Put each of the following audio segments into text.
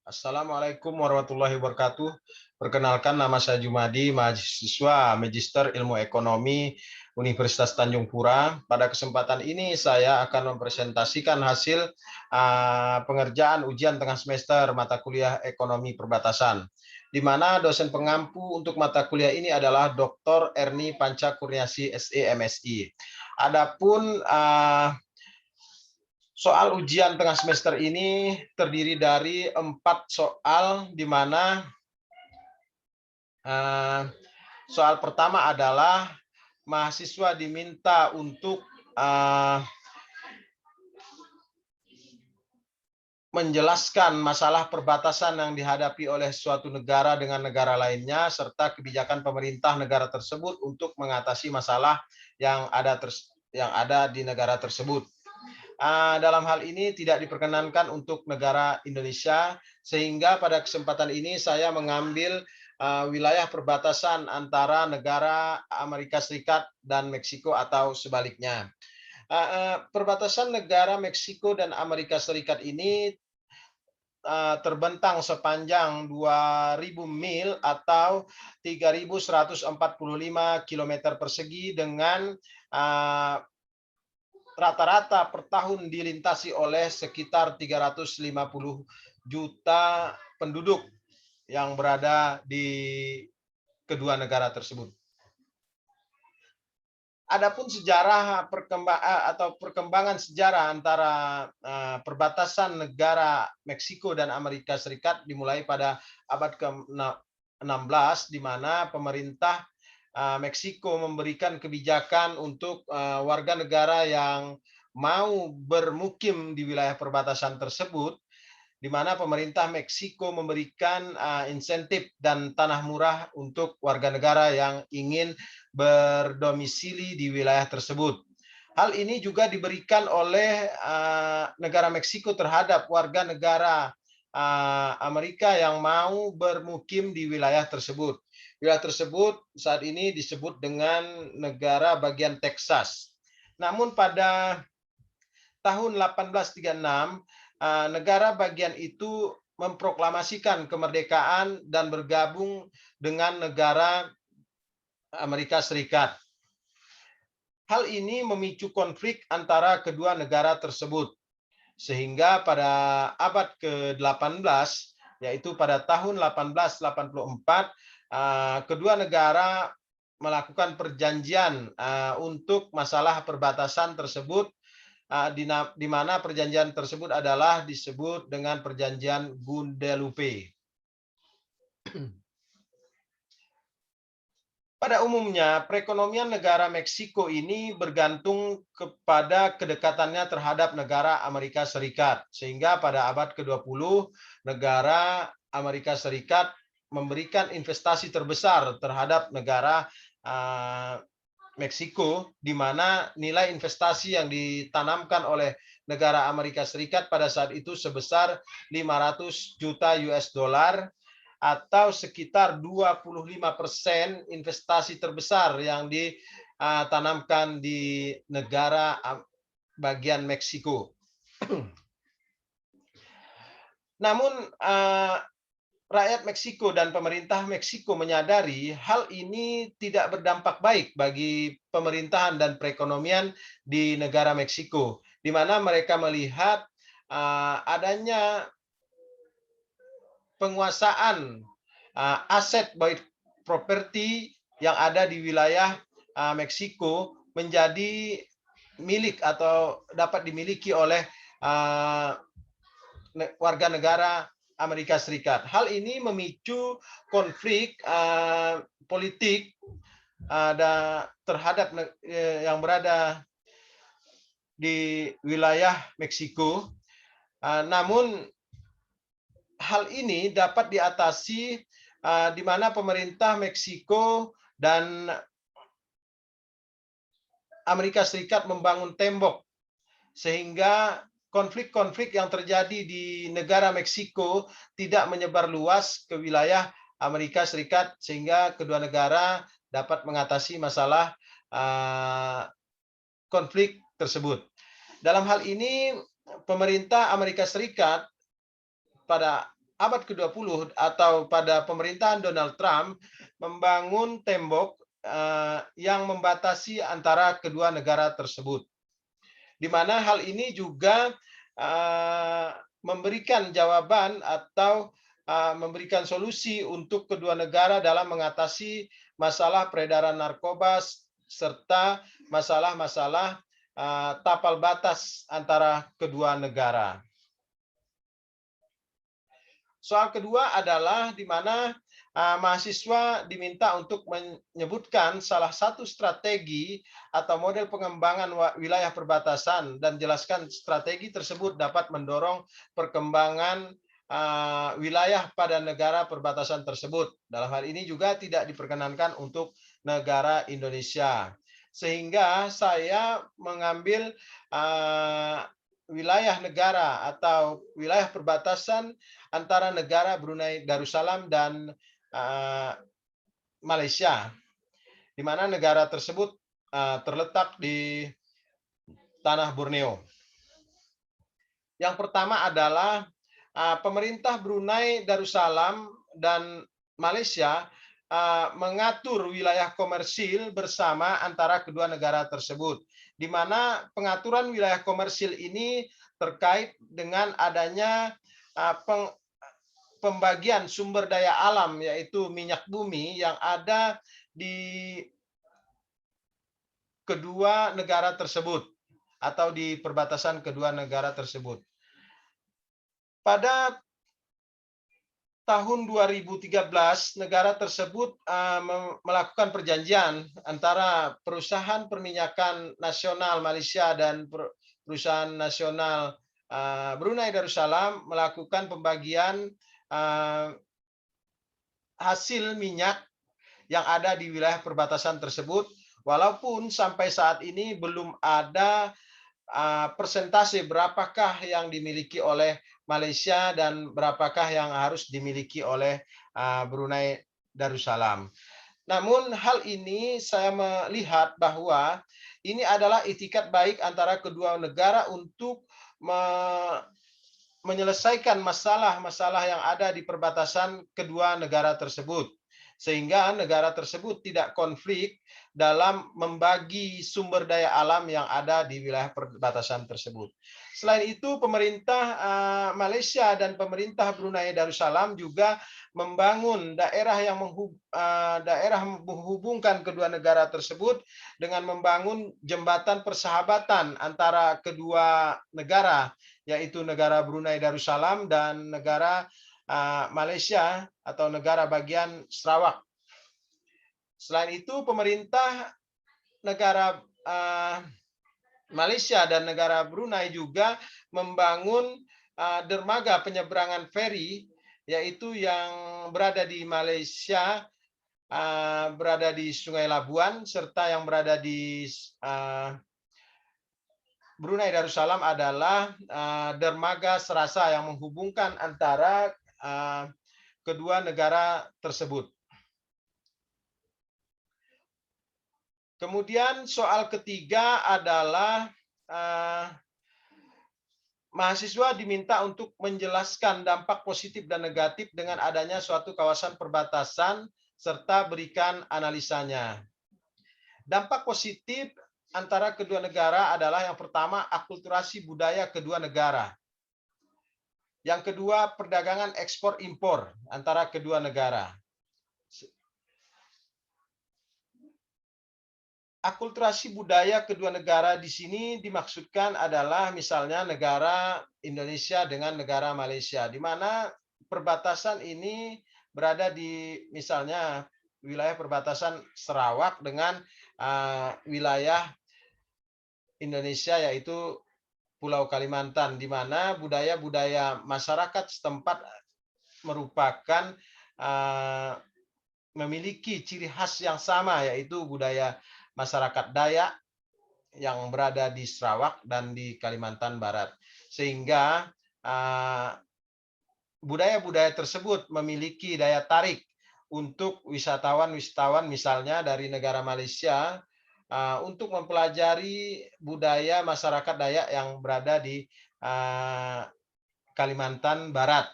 Assalamualaikum warahmatullahi wabarakatuh. Perkenalkan, nama saya Jumadi, mahasiswa Magister Ilmu Ekonomi Universitas Tanjung Pura. Pada kesempatan ini saya akan mempresentasikan hasil pengerjaan ujian tengah semester mata kuliah Ekonomi Perbatasan, di mana dosen pengampu untuk mata kuliah ini adalah Dr. Erni Panca Kurniasi, SE MSI. Adapun soal ujian tengah semester ini terdiri dari 4 soal, di mana soal pertama adalah mahasiswa diminta untuk menjelaskan masalah perbatasan yang dihadapi oleh suatu negara dengan negara lainnya, serta kebijakan pemerintah negara tersebut untuk mengatasi masalah yang ada di negara tersebut. Dalam hal ini tidak diperkenankan untuk negara Indonesia, sehingga pada kesempatan ini saya mengambil wilayah perbatasan antara negara Amerika Serikat dan Meksiko atau sebaliknya. Perbatasan negara Meksiko dan Amerika Serikat ini terbentang sepanjang 2.000 mil atau 3.145 km persegi dengan rata-rata per tahun dilintasi oleh sekitar 350 juta penduduk yang berada di kedua negara tersebut. Adapun sejarah perkembangan sejarah antara perbatasan negara Meksiko dan Amerika Serikat dimulai pada abad ke-16, di mana pemerintah Meksiko memberikan kebijakan untuk warga negara yang mau bermukim di wilayah perbatasan tersebut, di mana pemerintah Meksiko memberikan insentif dan tanah murah untuk warga negara yang ingin berdomisili di wilayah tersebut. Hal ini juga diberikan oleh negara Meksiko terhadap warga negara Amerika yang mau bermukim di wilayah tersebut. Wilayah tersebut saat ini disebut dengan negara bagian Texas. Namun pada tahun 1836, negara bagian itu memproklamasikan kemerdekaan dan bergabung dengan negara Amerika Serikat. Hal ini memicu konflik antara kedua negara tersebut, sehingga pada abad ke-18, yaitu pada tahun 1884, kedua negara melakukan perjanjian untuk masalah perbatasan tersebut, di mana perjanjian tersebut adalah disebut dengan Perjanjian Guadalupe. Pada umumnya, perekonomian negara Meksiko ini bergantung kepada kedekatannya terhadap negara Amerika Serikat, sehingga pada abad ke-20, negara Amerika Serikat memberikan investasi terbesar terhadap negara Meksiko, di mana nilai investasi yang ditanamkan oleh negara Amerika Serikat pada saat itu sebesar 500 juta US dollar, atau sekitar 25% investasi terbesar yang ditanamkan di negara bagian Meksiko. Namun rakyat Meksiko dan pemerintah Meksiko menyadari hal ini tidak berdampak baik bagi pemerintahan dan perekonomian di negara Meksiko, di mana mereka melihat adanya penguasaan aset baik properti yang ada di wilayah Meksiko menjadi milik atau dapat dimiliki oleh warga negara Amerika Serikat. Hal ini memicu konflik politik terhadap yang berada di wilayah Meksiko. Namun hal ini dapat diatasi di mana pemerintah Meksiko dan Amerika Serikat membangun tembok, sehingga konflik-konflik yang terjadi di negara Meksiko tidak menyebar luas ke wilayah Amerika Serikat, sehingga kedua negara dapat mengatasi masalah konflik tersebut. Dalam hal ini, pemerintah Amerika Serikat pada abad ke-20 atau pada pemerintahan Donald Trump membangun tembok yang membatasi antara kedua negara tersebut. Di mana hal ini juga memberikan jawaban atau memberikan solusi untuk kedua negara dalam mengatasi masalah peredaran narkoba serta masalah-masalah tapal batas antara kedua negara. Soal kedua adalah di mana mahasiswa diminta untuk menyebutkan salah satu strategi atau model pengembangan wilayah perbatasan dan jelaskan strategi tersebut dapat mendorong perkembangan wilayah pada negara perbatasan tersebut. Dalam hal ini juga tidak diperkenankan untuk negara Indonesia. Sehingga saya mengambil wilayah negara atau wilayah perbatasan antara negara Brunei Darussalam dan Malaysia, di mana negara tersebut terletak di tanah Borneo. Yang pertama adalah pemerintah Brunei Darussalam dan Malaysia mengatur wilayah komersil bersama antara kedua negara tersebut, di mana pengaturan wilayah komersil ini terkait dengan adanya pembagian sumber daya alam, yaitu minyak bumi yang ada di kedua negara tersebut atau di perbatasan kedua negara tersebut. Pada tahun 2013, negara tersebut melakukan perjanjian antara perusahaan perminyakan nasional Malaysia dan perusahaan nasional Brunei Darussalam melakukan pembagian hasil minyak yang ada di wilayah perbatasan tersebut, walaupun sampai saat ini belum ada persentase berapakah yang dimiliki oleh Malaysia dan berapakah yang harus dimiliki oleh Brunei Darussalam. Namun hal ini saya melihat bahwa ini adalah itikat baik antara kedua negara untuk menyelesaikan masalah-masalah yang ada di perbatasan kedua negara tersebut, sehingga negara tersebut tidak konflik dalam membagi sumber daya alam yang ada di wilayah perbatasan tersebut. Selain itu, pemerintah Malaysia dan pemerintah Brunei Darussalam juga membangun daerah yang menghubungkan kedua negara tersebut dengan membangun jembatan persahabatan antara kedua negara, yaitu negara Brunei Darussalam dan negara Malaysia atau negara bagian Sarawak. Selain itu, pemerintah negara Malaysia dan negara Brunei juga membangun dermaga penyeberangan feri, yaitu yang berada di Malaysia, berada di Sungai Labuan, serta yang berada di Brunei Darussalam adalah dermaga Serasa yang menghubungkan antara kedua negara tersebut. Kemudian soal ketiga adalah mahasiswa diminta untuk menjelaskan dampak positif dan negatif dengan adanya suatu kawasan perbatasan serta berikan analisanya. Dampak positif antara kedua negara adalah yang pertama, akulturasi budaya kedua negara. Yang kedua, perdagangan ekspor impor antara kedua negara. Akulturasi budaya kedua negara di sini dimaksudkan adalah misalnya negara Indonesia dengan negara Malaysia, di mana perbatasan ini berada di misalnya wilayah perbatasan Sarawak dengan wilayah Indonesia, yaitu Pulau Kalimantan, di mana budaya-budaya masyarakat setempat merupakan memiliki ciri khas yang sama, yaitu budaya masyarakat Dayak yang berada di Sarawak dan di Kalimantan Barat. Sehingga budaya-budaya tersebut memiliki daya tarik untuk wisatawan-wisatawan misalnya dari negara Malaysia untuk mempelajari budaya masyarakat Dayak yang berada di Kalimantan Barat.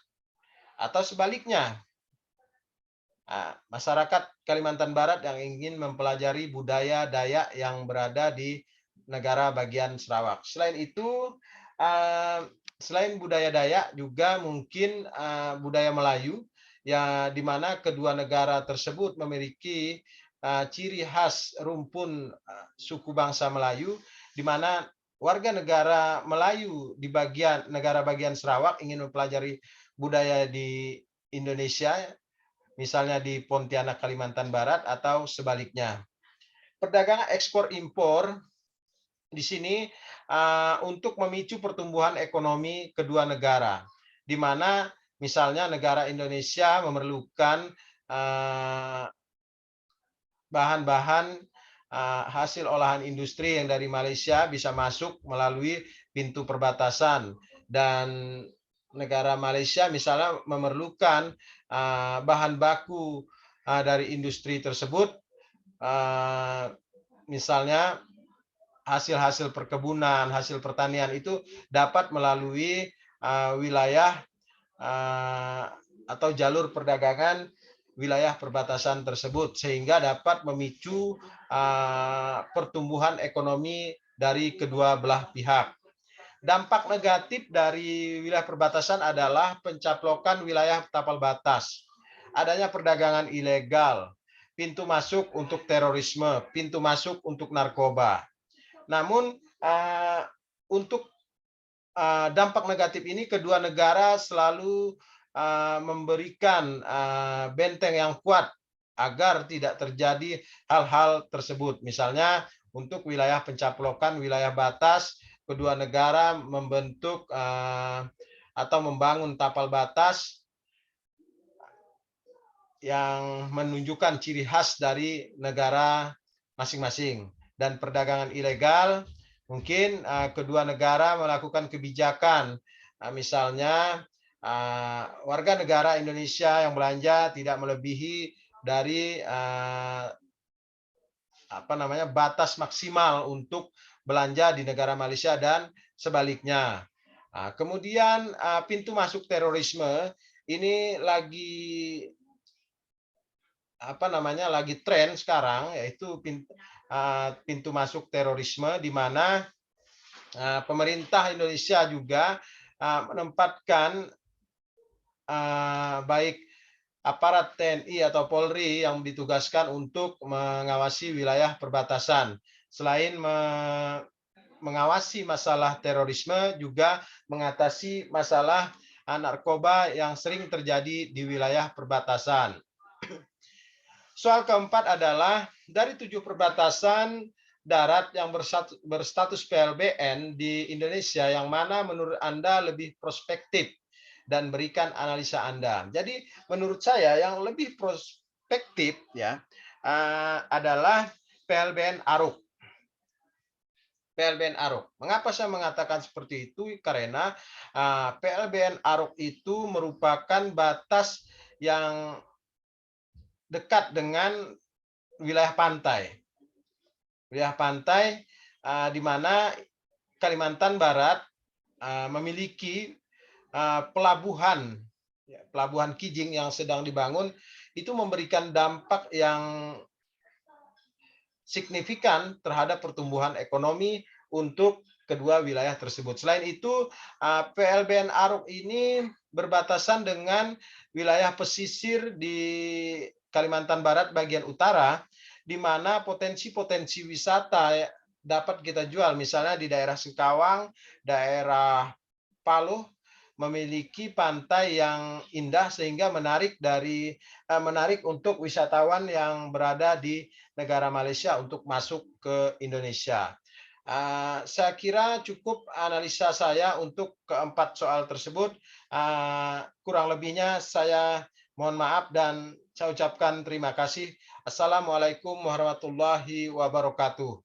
Atau sebaliknya, masyarakat Kalimantan Barat yang ingin mempelajari budaya Dayak yang berada di negara bagian Sarawak. Selain itu, selain budaya Dayak juga mungkin budaya Melayu, ya di mana kedua negara tersebut memiliki ciri khas rumpun suku bangsa Melayu, di mana warga negara Melayu di negara bagian Sarawak ingin mempelajari budaya di Indonesia, misalnya di Pontianak, Kalimantan Barat, atau sebaliknya. Perdagangan ekspor impor di sini untuk memicu pertumbuhan ekonomi kedua negara, di mana misalnya negara Indonesia memerlukan bahan-bahan hasil olahan industri yang dari Malaysia bisa masuk melalui pintu perbatasan, dan negara Malaysia misalnya memerlukan bahan baku dari industri tersebut, misalnya hasil-hasil perkebunan, hasil pertanian itu dapat melalui wilayah atau jalur perdagangan wilayah perbatasan tersebut, sehingga dapat memicu pertumbuhan ekonomi dari kedua belah pihak. Dampak negatif dari wilayah perbatasan adalah pencaplokan wilayah tapal batas, adanya perdagangan ilegal, pintu masuk untuk terorisme, pintu masuk untuk narkoba. Namun untuk dampak negatif ini, kedua negara selalu memberikan benteng yang kuat agar tidak terjadi hal-hal tersebut. Misalnya untuk wilayah pencaplokan wilayah batas, kedua negara membentuk atau membangun tapal batas yang menunjukkan ciri khas dari negara masing-masing. Dan perdagangan ilegal, mungkin kedua negara melakukan kebijakan, misalnya warga negara Indonesia yang belanja tidak melebihi dari batas maksimal untuk belanja di negara Malaysia dan sebaliknya. Kemudian pintu masuk terorisme ini lagi tren sekarang, yaitu pintu masuk terorisme, di mana pemerintah Indonesia juga menempatkan baik aparat TNI atau Polri yang ditugaskan untuk mengawasi wilayah perbatasan. Selain mengawasi masalah terorisme, juga mengatasi masalah narkoba yang sering terjadi di wilayah perbatasan. Soal keempat adalah dari 7 perbatasan darat yang berstatus PLBN di Indonesia, yang mana menurut Anda lebih prospektif, dan berikan analisa Anda. Jadi menurut saya yang lebih prospektif ya adalah PLBN Aruk. PLBN Aruk. Mengapa saya mengatakan seperti itu? Karena PLBN Aruk itu merupakan batas yang dekat dengan wilayah pantai. Wilayah pantai di mana Kalimantan Barat memiliki pelabuhan Kijing yang sedang dibangun, itu memberikan dampak yang signifikan terhadap pertumbuhan ekonomi untuk kedua wilayah tersebut. Selain itu, PLBN Aruk ini berbatasan dengan wilayah pesisir di Kalimantan Barat bagian utara, di mana potensi-potensi wisata dapat kita jual. Misalnya di daerah Singkawang, daerah Paloh, memiliki pantai yang indah sehingga menarik untuk wisatawan yang berada di negara Malaysia untuk masuk ke Indonesia. Saya kira cukup analisa saya untuk keempat soal tersebut. Kurang lebihnya saya mohon maaf dan saya ucapkan terima kasih. Assalamualaikum warahmatullahi wabarakatuh.